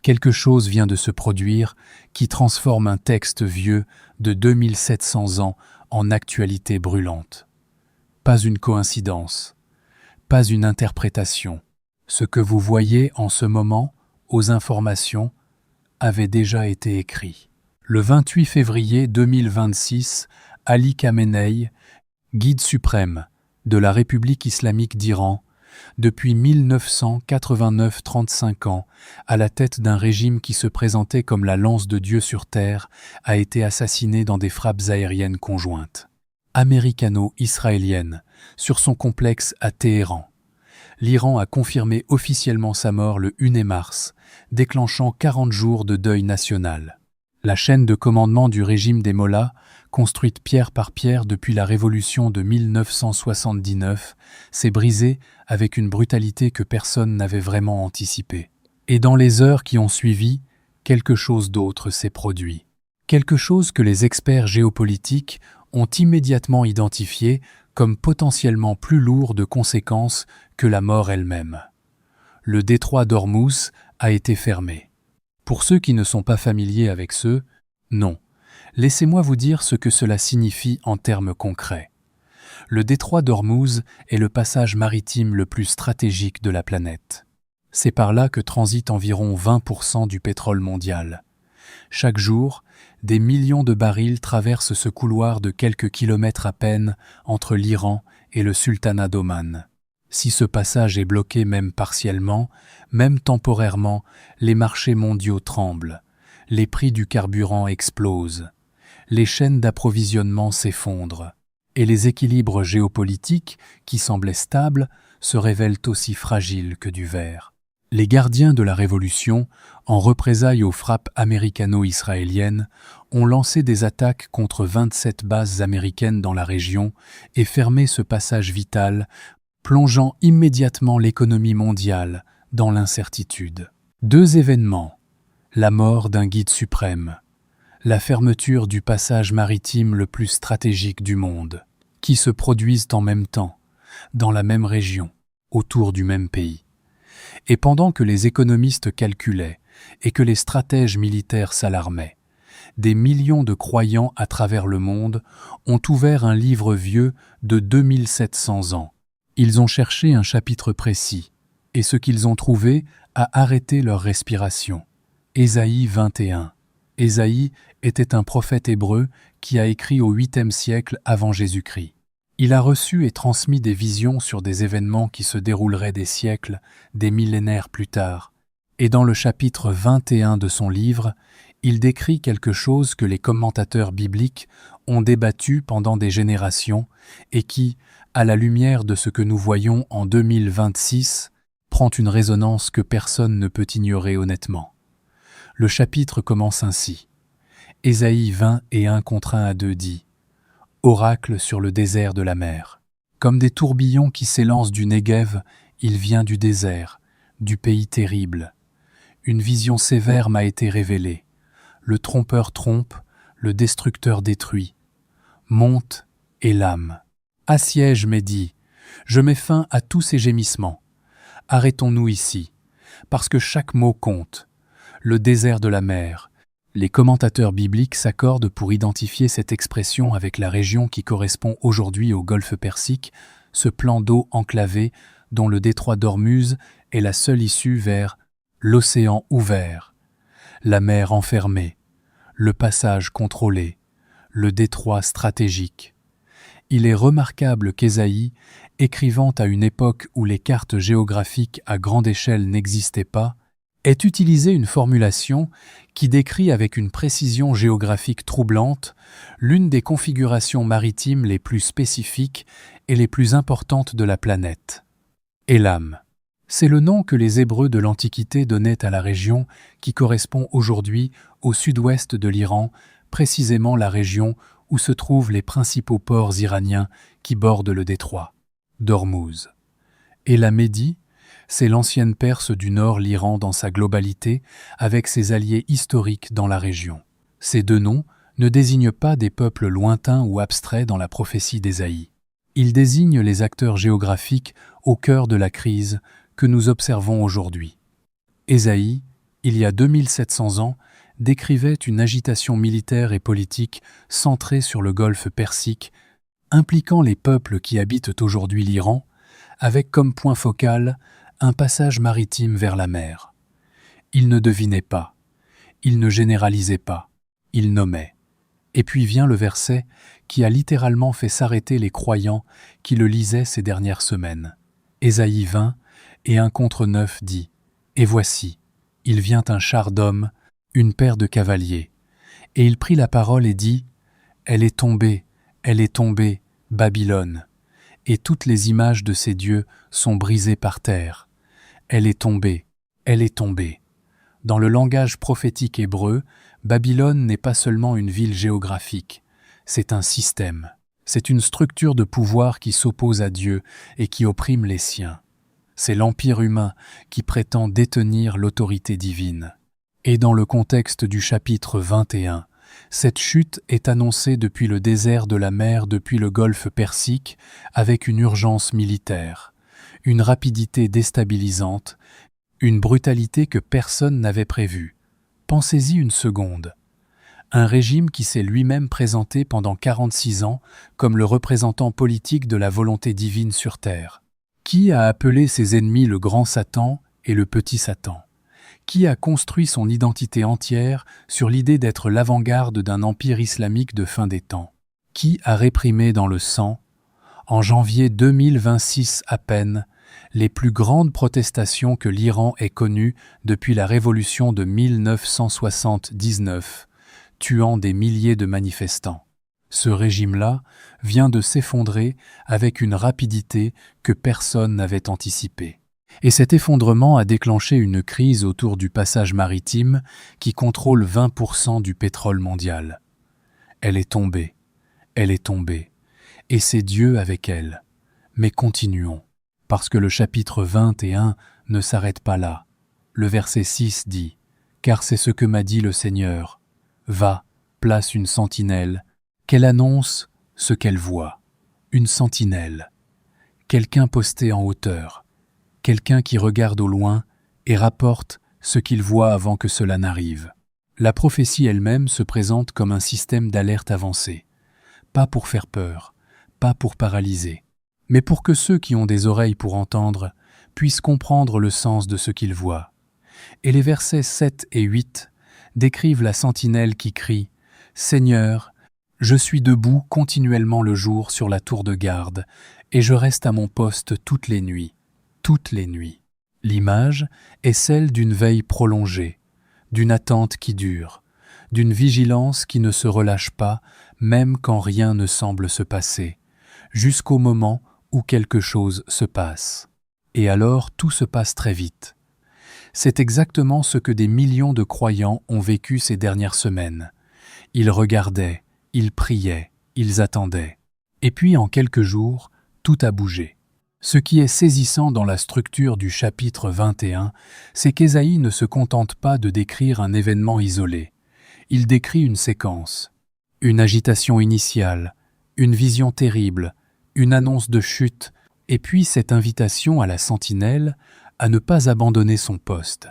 Quelque chose vient de se produire qui transforme un texte vieux de 2700 ans en actualité brûlante. Pas une coïncidence, pas une interprétation. Ce que vous voyez en ce moment, aux informations, avait déjà été écrit. Le 28 février 2026, Ali Khamenei, guide suprême de la République islamique d'Iran, depuis 1989, 35 ans, à la tête d'un régime qui se présentait comme la lance de Dieu sur terre, a été assassiné dans des frappes aériennes conjointes, américano-israéliennes, sur son complexe à Téhéran. L'Iran a confirmé officiellement sa mort le 1er mars, déclenchant 40 jours de deuil national. La chaîne de commandement du régime des Mollahs, construite pierre par pierre depuis la révolution de 1979, s'est brisée avec une brutalité que personne n'avait vraiment anticipée. Et dans les heures qui ont suivi, quelque chose d'autre s'est produit. Quelque chose que les experts géopolitiques ont immédiatement identifié comme potentiellement plus lourd de conséquences que la mort elle-même. Le détroit d'Ormuz a été fermé. Pour ceux qui ne sont pas familiers avec non. Laissez-moi vous dire ce que cela signifie en termes concrets. Le détroit d'Ormuz est le passage maritime le plus stratégique de la planète. C'est par là que transite environ 20% du pétrole mondial. Chaque jour, des millions de barils traversent ce couloir de quelques kilomètres à peine entre l'Iran et le sultanat d'Oman. Si ce passage est bloqué même partiellement, même temporairement, les marchés mondiaux tremblent, les prix du carburant explosent, les chaînes d'approvisionnement s'effondrent, et les équilibres géopolitiques, qui semblaient stables, se révèlent aussi fragiles que du verre. Les gardiens de la Révolution, en représailles aux frappes américano-israéliennes, ont lancé des attaques contre 27 bases américaines dans la région et fermé ce passage vital, plongeant immédiatement l'économie mondiale dans l'incertitude. 2 événements, la mort d'un guide suprême, la fermeture du passage maritime le plus stratégique du monde, qui se produisent en même temps, dans la même région, autour du même pays. Et pendant que les économistes calculaient et que les stratèges militaires s'alarmaient, des millions de croyants à travers le monde ont ouvert un livre vieux de 2700 ans. Ils ont cherché un chapitre précis, et ce qu'ils ont trouvé a arrêté leur respiration. Ésaïe 21. Ésaïe était un prophète hébreu qui a écrit au 8e siècle avant Jésus-Christ. Il a reçu et transmis des visions sur des événements qui se dérouleraient des siècles, des millénaires plus tard. Et dans le chapitre 21 de son livre, il décrit quelque chose que les commentateurs bibliques ont débattu pendant des générations et qui, à la lumière de ce que nous voyons en 2026, prend une résonance que personne ne peut ignorer honnêtement. Le chapitre commence ainsi. Ésaïe 20 et 1 contre 1 à 2 dit « Oracle sur le désert de la mer. Comme des tourbillons qui s'élancent du Néguev, il vient du désert, du pays terrible. Une vision sévère m'a été révélée. Le trompeur trompe, le destructeur détruit. Monte et lame. Assiège Médie. Je mets fin à tous ces gémissements. Arrêtons-nous ici, parce que chaque mot compte. Le désert de la mer. Les commentateurs bibliques s'accordent pour identifier cette expression avec la région qui correspond aujourd'hui au golfe Persique, ce plan d'eau enclavé dont le détroit d'Ormuz est la seule issue vers l'océan ouvert, la mer enfermée, le passage contrôlé, le détroit stratégique. Il est remarquable qu'Ésaïe, écrivant à une époque où les cartes géographiques à grande échelle n'existaient pas, ait utilisé une formulation qui décrit avec une précision géographique troublante l'une des configurations maritimes les plus spécifiques et les plus importantes de la planète. Élam. C'est le nom que les Hébreux de l'Antiquité donnaient à la région qui correspond aujourd'hui au sud-ouest de l'Iran, précisément la région où se trouvent les principaux ports iraniens qui bordent le détroit d'Ormuz. Et la Médie, c'est l'ancienne Perse du nord, l'Iran dans sa globalité, avec ses alliés historiques dans la région. Ces 2 noms ne désignent pas des peuples lointains ou abstraits dans la prophétie d'Ésaïe. Ils désignent les acteurs géographiques au cœur de la crise que nous observons aujourd'hui. Ésaïe, il y a 2700 ans, décrivait une agitation militaire et politique centrée sur le golfe Persique, impliquant les peuples qui habitent aujourd'hui l'Iran, avec comme point focal un passage maritime vers la mer. Il ne devinait pas, il ne généralisait pas, il nommait. Et puis vient le verset qui a littéralement fait s'arrêter les croyants qui le lisaient ces dernières semaines. Ésaïe 20 et 1 contre 9 dit « Et voici, il vient un char d'hommes, une paire de cavaliers. Et il prit la parole et dit « Elle est tombée, Babylone. Et toutes les images de ses dieux sont brisées par terre. Elle est tombée, elle est tombée. » Dans le langage prophétique hébreu, Babylone n'est pas seulement une ville géographique, c'est un système. C'est une structure de pouvoir qui s'oppose à Dieu et qui opprime les siens. C'est l'empire humain qui prétend détenir l'autorité divine. Et dans le contexte du chapitre 21, cette chute est annoncée depuis le désert de la mer, depuis le golfe Persique, avec une urgence militaire, une rapidité déstabilisante, une brutalité que personne n'avait prévue. Pensez-y une seconde. Un régime qui s'est lui-même présenté pendant 46 ans comme le représentant politique de la volonté divine sur terre. Qui a appelé ses ennemis le grand Satan et le petit Satan? Qui a construit son identité entière sur l'idée d'être l'avant-garde d'un empire islamique de fin des temps? Qui a réprimé dans le sang, en janvier 2026 à peine, les plus grandes protestations que l'Iran ait connues depuis la révolution de 1979, tuant des milliers de manifestants? Ce régime-là vient de s'effondrer avec une rapidité que personne n'avait anticipée. Et cet effondrement a déclenché une crise autour du passage maritime qui contrôle 20% du pétrole mondial. Elle est tombée, et c'est Dieu avec elle. Mais continuons, parce que le chapitre 21 ne s'arrête pas là. Le verset 6 dit « Car c'est ce que m'a dit le Seigneur. Va, place une sentinelle, qu'elle annonce ce qu'elle voit. Une sentinelle. Quelqu'un posté en hauteur. Quelqu'un qui regarde au loin et rapporte ce qu'il voit avant que cela n'arrive. » La prophétie elle-même se présente comme un système d'alerte avancée. Pas pour faire peur, pas pour paralyser, mais pour que ceux qui ont des oreilles pour entendre puissent comprendre le sens de ce qu'ils voient. Et les versets 7 et 8 décrivent la sentinelle qui crie « Seigneur, je suis debout continuellement le jour sur la tour de garde, et je reste à mon poste toutes les nuits. » Toutes les nuits. L'image est celle d'une veille prolongée, d'une attente qui dure, d'une vigilance qui ne se relâche pas, même quand rien ne semble se passer, jusqu'au moment où quelque chose se passe. Et alors tout se passe très vite. C'est exactement ce que des millions de croyants ont vécu ces dernières semaines. Ils regardaient, ils priaient, ils attendaient. Et puis en quelques jours, tout a bougé. Ce qui est saisissant dans la structure du chapitre 21, c'est qu'Ésaïe ne se contente pas de décrire un événement isolé. Il décrit une séquence, une agitation initiale, une vision terrible, une annonce de chute, et puis cette invitation à la sentinelle à ne pas abandonner son poste,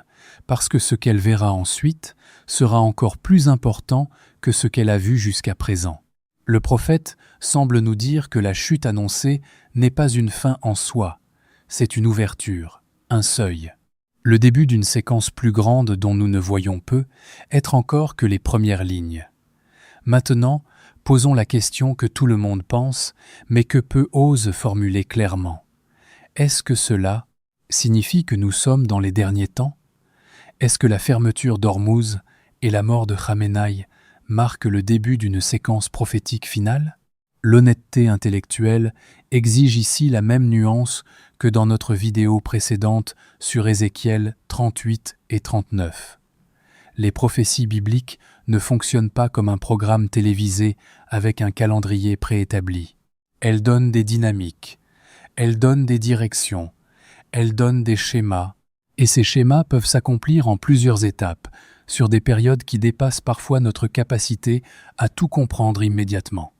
parce que ce qu'elle verra ensuite sera encore plus important que ce qu'elle a vu jusqu'à présent. Le prophète semble nous dire que la chute annoncée n'est pas une fin en soi, c'est une ouverture, un seuil. Le début d'une séquence plus grande dont nous ne voyons peu être encore que les premières lignes. Maintenant, posons la question que tout le monde pense, mais que peu osent formuler clairement. Est-ce que cela signifie que nous sommes dans les derniers temps? Est-ce que la fermeture d'Ormuz et la mort de Khamenei marquent le début d'une séquence prophétique finale? L'honnêteté intellectuelle exige ici la même nuance que dans notre vidéo précédente sur Ézéchiel 38 et 39. Les prophéties bibliques ne fonctionnent pas comme un programme télévisé avec un calendrier préétabli. Elles donnent des dynamiques, elles donnent des directions, elles donnent des schémas, et ces schémas peuvent s'accomplir en plusieurs étapes, sur des périodes qui dépassent parfois notre capacité à tout comprendre immédiatement.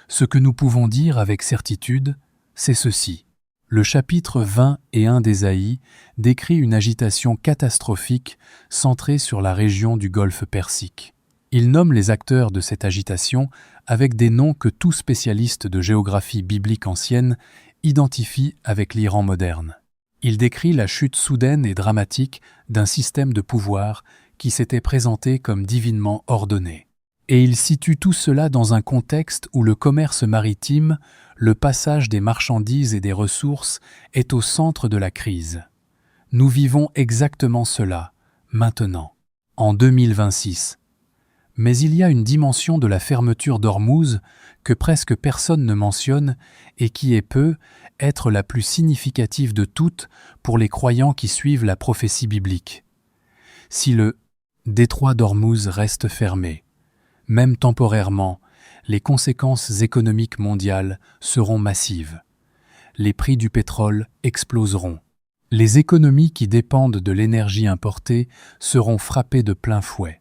Ce que nous pouvons dire avec certitude, c'est ceci. Le chapitre 21 d'Ésaïe décrit une agitation catastrophique centrée sur la région du Golfe Persique. Il nomme les acteurs de cette agitation avec des noms que tout spécialiste de géographie biblique ancienne identifie avec l'Iran moderne. Il décrit la chute soudaine et dramatique d'un système de pouvoir qui s'était présenté comme divinement ordonné. Et il situe tout cela dans un contexte où le commerce maritime, le passage des marchandises et des ressources est au centre de la crise. Nous vivons exactement cela, maintenant, en 2026. Mais il y a une dimension de la fermeture d'Ormuz que presque personne ne mentionne et qui peut être la plus significative de toutes pour les croyants qui suivent la prophétie biblique. Si le détroit d'Ormuz reste fermé, même temporairement, les conséquences économiques mondiales seront massives. Les prix du pétrole exploseront. Les économies qui dépendent de l'énergie importée seront frappées de plein fouet.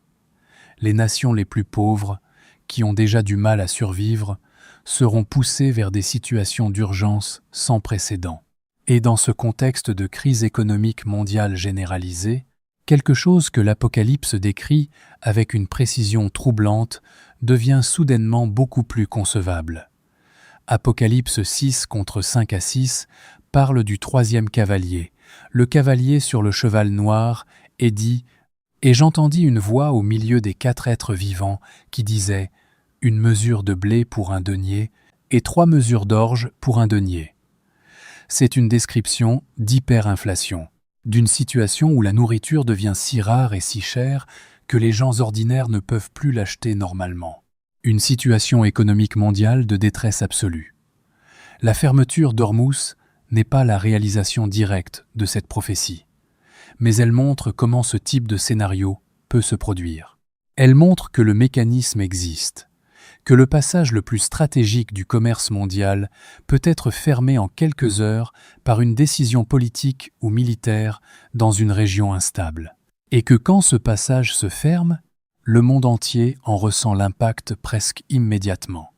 Les nations les plus pauvres, qui ont déjà du mal à survivre, seront poussées vers des situations d'urgence sans précédent. Et dans ce contexte de crise économique mondiale généralisée, quelque chose que l'Apocalypse décrit avec une précision troublante devient soudainement beaucoup plus concevable. Apocalypse 6 contre 5 à 6 parle du troisième cavalier, le cavalier sur le cheval noir, et dit « Et j'entendis une voix au milieu des 4 êtres vivants qui disait « Une mesure de blé pour un denier et 3 mesures d'orge pour un denier. » C'est une description d'hyperinflation, d'une situation où la nourriture devient si rare et si chère que les gens ordinaires ne peuvent plus l'acheter normalement. Une situation économique mondiale de détresse absolue. La fermeture d'Ormuz n'est pas la réalisation directe de cette prophétie, mais elle montre comment ce type de scénario peut se produire. Elle montre que le mécanisme existe, que le passage le plus stratégique du commerce mondial peut être fermé en quelques heures par une décision politique ou militaire dans une région instable, et que quand ce passage se ferme, le monde entier en ressent l'impact presque immédiatement.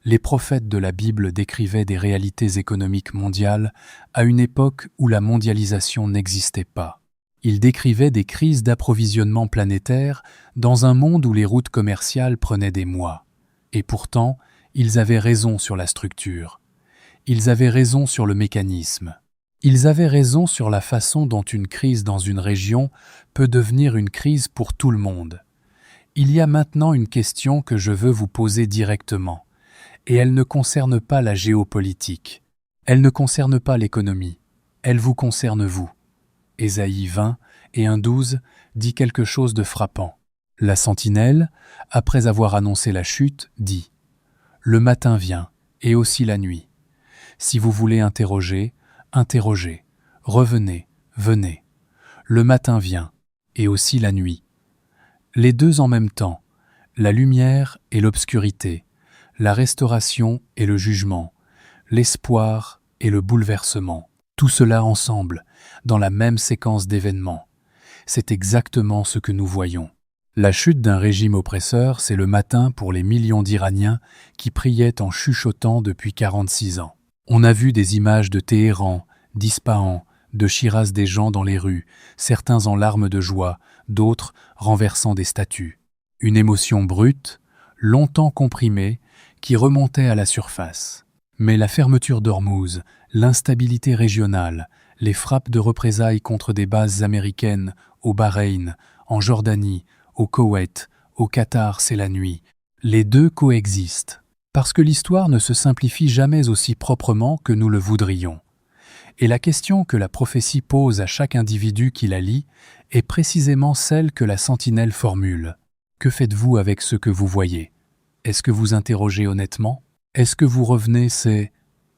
Les prophètes de la Bible décrivaient des réalités économiques mondiales à une époque où la mondialisation n'existait pas. Ils décrivaient des crises d'approvisionnement planétaire dans un monde où les routes commerciales prenaient des mois. Et pourtant, ils avaient raison sur la structure. Ils avaient raison sur le mécanisme. Ils avaient raison sur la façon dont une crise dans une région peut devenir une crise pour tout le monde. Il y a maintenant une question que je veux vous poser directement, et elle ne concerne pas la géopolitique. Elle ne concerne pas l'économie. Elle vous concerne vous. Ésaïe 20 et 1:12 dit quelque chose de frappant. La sentinelle, après avoir annoncé la chute, dit « Le matin vient, et aussi la nuit. Si vous voulez interroger, interrogez. Revenez, venez. Le matin vient, et aussi la nuit. » Les deux en même temps, la lumière et l'obscurité, la restauration et le jugement, l'espoir et le bouleversement. Tout cela ensemble, dans la même séquence d'événements. C'est exactement ce que nous voyons. La chute d'un régime oppresseur, c'est le matin pour les millions d'Iraniens qui priaient en chuchotant depuis 46 ans. On a vu des images de Téhéran, d'Ispahan, de Chiraz des gens dans les rues, certains en larmes de joie, d'autres renversant des statues. Une émotion brute, longtemps comprimée, qui remontait à la surface. Mais la fermeture d'Ormuz, l'instabilité régionale, les frappes de représailles contre des bases américaines au Bahreïn, en Jordanie, au Koweït, au Qatar, c'est la nuit. Les deux coexistent, parce que l'histoire ne se simplifie jamais aussi proprement que nous le voudrions. Et la question que la prophétie pose à chaque individu qui la lit est précisément celle que la sentinelle formule. Que faites-vous avec ce que vous voyez? Est-ce que vous interrogez honnêtement? Est-ce que vous revenez,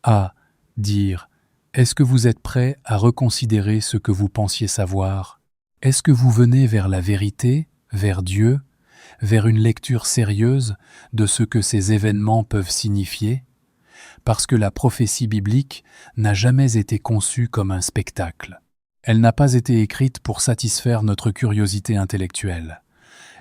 à dire? Est-ce que vous êtes prêt à reconsidérer ce que vous pensiez savoir? Est-ce que vous venez vers la vérité, vers Dieu, vers une lecture sérieuse de ce que ces événements peuvent signifier? Parce que la prophétie biblique n'a jamais été conçue comme un spectacle. Elle n'a pas été écrite pour satisfaire notre curiosité intellectuelle.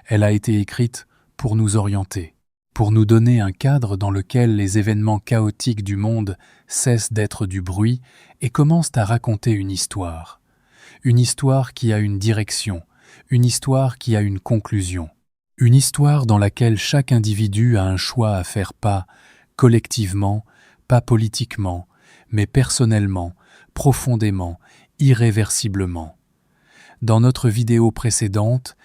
Elle a été écrite pour nous orienter. pour nous donner un cadre dans lequel les événements chaotiques du monde cessent d'être du bruit et commencent à raconter une histoire. Une histoire qui a une direction, une histoire qui a une conclusion. Une histoire dans laquelle chaque individu a un choix à faire, pas collectivement, pas politiquement, mais personnellement, profondément, irréversiblement. Dans notre vidéo précédente,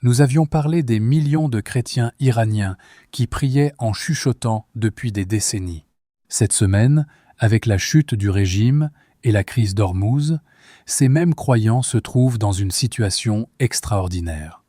nous avions parlé des millions de chrétiens iraniens qui priaient en chuchotant depuis des décennies. Cette semaine, avec la chute du régime et la crise d'Ormuz, ces mêmes croyants se trouvent dans une situation extraordinaire.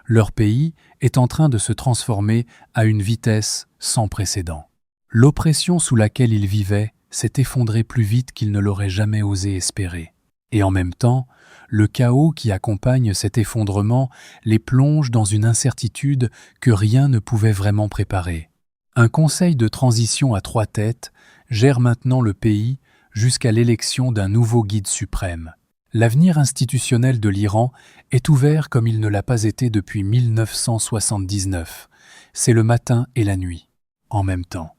Leur pays est en train de se transformer à une vitesse sans précédent. L'oppression sous laquelle ils vivaient s'est effondrée plus vite qu'ils ne l'auraient jamais osé espérer. Et en même temps, le chaos qui accompagne cet effondrement les plonge dans une incertitude que rien ne pouvait vraiment préparer. Un conseil de transition à 3 têtes gère maintenant le pays jusqu'à l'élection d'un nouveau guide suprême. L'avenir institutionnel de l'Iran est ouvert comme il ne l'a pas été depuis 1979. C'est le matin et la nuit, en même temps.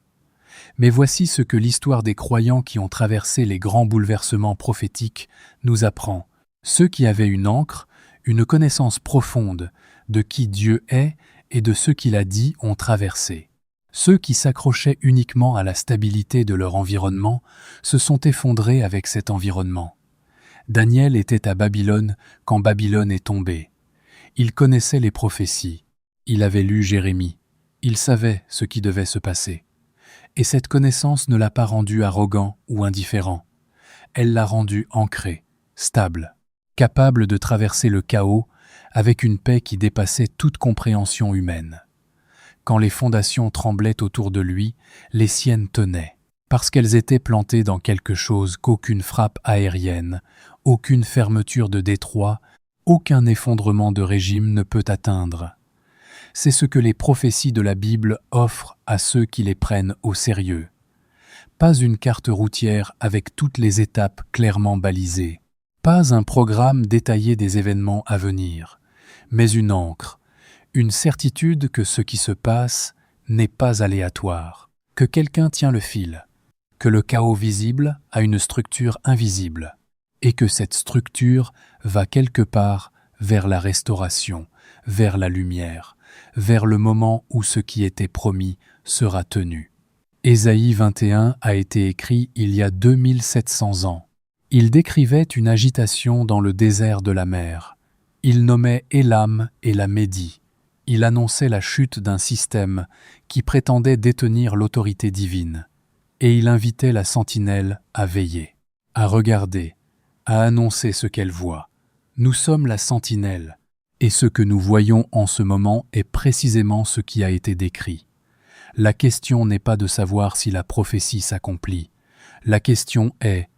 Mais voici ce que l'histoire des croyants qui ont traversé les grands bouleversements prophétiques nous apprend. Ceux qui avaient une ancre, une connaissance profonde de qui Dieu est et de ce qu'il a dit ont traversé. Ceux qui s'accrochaient uniquement à la stabilité de leur environnement se sont effondrés avec cet environnement. Daniel était à Babylone quand Babylone est tombée. Il connaissait les prophéties. Il avait lu Jérémie. Il savait ce qui devait se passer. Et cette connaissance ne l'a pas rendu arrogant ou indifférent. Elle l'a rendu ancré, stable, capable de traverser le chaos avec une paix qui dépassait toute compréhension humaine. Quand les fondations tremblaient autour de lui, les siennes tenaient, parce qu'elles étaient plantées dans quelque chose qu'aucune frappe aérienne, aucune fermeture de détroit, aucun effondrement de régime ne peut atteindre. C'est ce que les prophéties de la Bible offrent à ceux qui les prennent au sérieux. Pas une carte routière avec toutes les étapes clairement balisées. Pas un programme détaillé des événements à venir, mais une ancre, une certitude que ce qui se passe n'est pas aléatoire, que quelqu'un tient le fil, que le chaos visible a une structure invisible, et que cette structure va quelque part vers la restauration, vers la lumière, vers le moment où ce qui était promis sera tenu. Ésaïe 21 a été écrit il y a 2700 ans. Il décrivait une agitation dans le désert de la mer. Il nommait Élam et la Médie. Il annonçait la chute d'un système qui prétendait détenir l'autorité divine. Et il invitait la sentinelle à veiller, à regarder, à annoncer ce qu'elle voit. Nous sommes la sentinelle, et ce que nous voyons en ce moment est précisément ce qui a été décrit. La question n'est pas de savoir si la prophétie s'accomplit. La question est: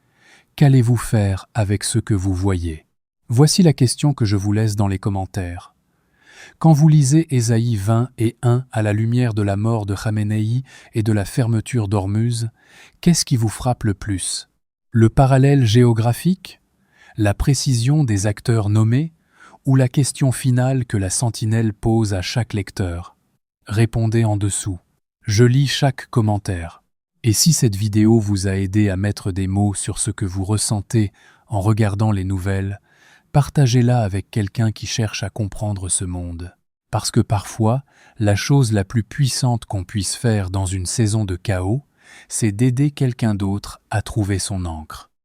qu'allez-vous faire avec ce que vous voyez? Voici la question que je vous laisse dans les commentaires. Quand vous lisez Ésaïe 20 et 1 à la lumière de la mort de Khamenei et de la fermeture d'Ormuz, qu'est-ce qui vous frappe le plus? Le parallèle géographique? La précision des acteurs nommés? Ou la question finale que la sentinelle pose à chaque lecteur? Répondez en dessous. Je lis chaque commentaire. Et si cette vidéo vous a aidé à mettre des mots sur ce que vous ressentez en regardant les nouvelles, partagez-la avec quelqu'un qui cherche à comprendre ce monde. Parce que parfois, la chose la plus puissante qu'on puisse faire dans une saison de chaos, c'est d'aider quelqu'un d'autre à trouver son ancre.